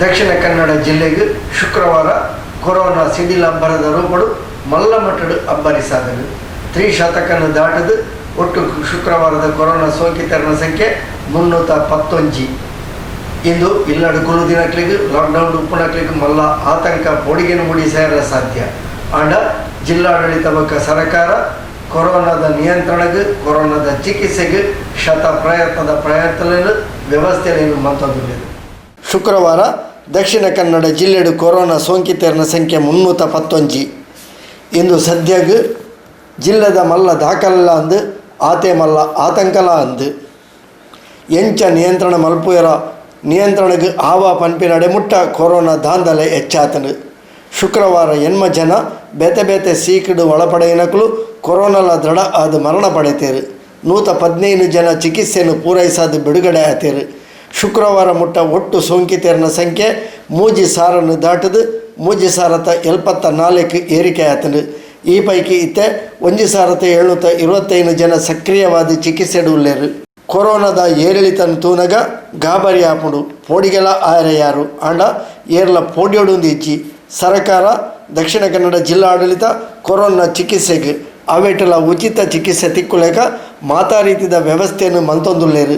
ದಕ್ಷಿಣ ಕನ್ನಡ ಜಿಲ್ಲೆಗೆ ಶುಕ್ರವಾರ ಕೊರೋನಾ ಸಿಡಿಲಬ್ಬರದ ರೂಪಡು ಮಲ್ಲಮಟ್ಟಡು ಅಬ್ಬರಿಸಾದರು. ತ್ರಿಶತಕನ್ನು ದಾಟದು ಒಟ್ಟು ಶುಕ್ರವಾರದ ಕೊರೋನಾ ಸೋಂಕಿತರ ಸಂಖ್ಯೆ 311. ಇಂದು ಇಲ್ಲಡು ಕುಲು ದಿನಕ್ಲಿಗೆ ಲಾಕ್ಡೌನ್ ಉಪ್ಪುನಕ್ಲಿಗೆ ಮಲ್ಲ ಆತಂಕ ಪೋಡಿಗೆನು ಮುಡಿ ಸೇರ ಸಾಧ್ಯ. ಆಂಡ ಜಿಲ್ಲಾಡಳಿತ ಬೊಕ್ಕ ಸರ್ಕಾರ ಕೊರೋನಾದ ನಿಯಂತ್ರಣಕ್ಕೆ ಕೊರೋನಾದ ಚಿಕಿತ್ಸೆಗೆ ಪ್ರಯತ್ನದ ವ್ಯವಸ್ಥೆಯನ್ನು ಮಂತೊಂದಿದೆ. ಶುಕ್ರವಾರ ದಕ್ಷಿಣ ಕನ್ನಡ ಜಿಲ್ಲೆಡು ಕೊರೋನಾ ಸೋಂಕಿತರ ಸಂಖ್ಯೆ 311. ಇಂದು ಸದ್ಯಗೆ ಜಿಲ್ಲೆದ ಮಲ್ಲ ದಾಖಲೆಲ್ಲ ಅಂದು ಆತೆ ಮಲ್ಲ ಆತಂಕಲ ಅಂದು ಎಂಚ ನಿಯಂತ್ರಣ ಮಲ್ಪುಯರ ನಿಯಂತ್ರಣಕ್ಕೆ ಆವಾ ಪನ್ಪಿನ ಅಡೆಮುಟ್ಟ ಕೊರೋನಾ ದಾಂಧಲೆ ಹೆಚ್ಚಾತನು. ಶುಕ್ರವಾರ ಎನ್ಮ ಜನ ಬೇತೆ ಬೇತೆ ಸೀಕಿಡು ಒಳಪಡೆಯಿನಕ್ಕೂ ಕೊರೋನಾಲ ದೃಢ ಅದು ಮರಣ ಪಡೆತೇರು. 115 ಜನ ಚಿಕಿತ್ಸೆಯನ್ನು ಪೂರೈಸಾದು ಬಿಡುಗಡೆ ಆತೇರು. ಶುಕ್ರವಾರ ಮುಟ್ಟ ಒಟ್ಟು ಸೋಂಕಿತರ ಸಂಖ್ಯೆ 3,000 ದಾಟದು 3,074 ಏರಿಕೆ ಆತನು. ಈ ಪೈಕಿ ಇತ್ತೆ 1,725 ಜನ ಸಕ್ರಿಯವಾದ ಚಿಕಿತ್ಸೆಡು ಉಳ್ಳೇರು. ಕೊರೋನಾದ ಏರಿಳಿತನ ತೂನಗ ಗಾಬರಿ ಆಪುಡು ಪೋಡಿಗೆಲ ಆಯರೆಯಾರು ಆಂಡ ಏರ್ಲ ಪೋಡಿಯೋಡುಂದು ಇಜ್ಜಿ ಸರ್ಕಾರ ದಕ್ಷಿಣ ಕನ್ನಡ ಜಿಲ್ಲಾ ಆಡಳಿತ ಕೊರೋನಾ ಚಿಕಿತ್ಸೆಗೆ ಅವೇಟಲ ಉಚಿತ ಚಿಕಿತ್ಸೆ ತಿಕ್ಕುಲೇಕ ಮಾತಾ ರೀತಿಯ ವ್ಯವಸ್ಥೆಯನ್ನು ಮಂತೊಂದುಳ್ಳೇರು.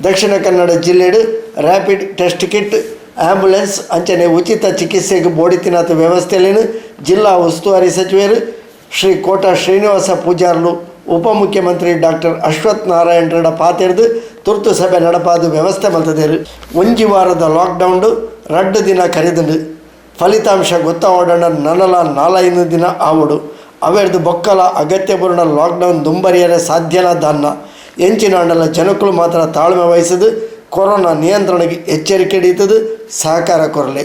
ದಕ್ಷಿಣ ಕನ್ನಡ ಜಿಲ್ಲೆಡು ರ್ಯಾಪಿಡ್ ಟೆಸ್ಟ್ ಕಿಟ್ ಆ್ಯಂಬುಲೆನ್ಸ್ ಅಂಚನೆ ಉಚಿತ ಚಿಕಿತ್ಸೆಗೆ ಬೋಡಿತಿನಾಥ ವ್ಯವಸ್ಥೆಯಲ್ಲೇನು ಜಿಲ್ಲಾ ಉಸ್ತುವಾರಿ ಸಚಿವರು ಶ್ರೀ ಕೋಟ ಶ್ರೀನಿವಾಸ ಪೂಜಾರ್ಲು ಉಪಮುಖ್ಯಮಂತ್ರಿ ಡಾಕ್ಟರ್ ಅಶ್ವಥ್ ನಾರಾಯಣರ ಪಾತೆರ್ದು ತುರ್ತು ಸಭೆ ನಡಪಾದು ವ್ಯವಸ್ಥೆ ಮಲ್ತದೇರು. 1 ವಾರದ ಲಾಕ್ಡೌಂಡು 2 ದಿನ ಕರೆದುಂಡು ಫಲಿತಾಂಶ ಗೊತ್ತಾವೋಡಣ ನನಲ 4 ದಿನ ಆವಡು ಅವೆರ್ದು ಬೊಕ್ಕಲ ಅಗತ್ಯಪೂರ್ಣ ಲಾಕ್ಡೌನ್ ದುಂಬರಿಯರೆ ಸಾಧ್ಯನ ದಾನ್ನ ಎಂಚಿನ ಅಂಡಲ ಜನಕ್ಕಳು ಮಾತ್ರ ತಾಳ್ಮೆ ವಹಿಸದು ಕೊರೋನಾ ನಿಯಂತ್ರಣಕ್ಕೆ ಎಚ್ಚರಿಕೆ ಹಿಡಿತದು ಸಹಕಾರ ಕೊರಲೆ.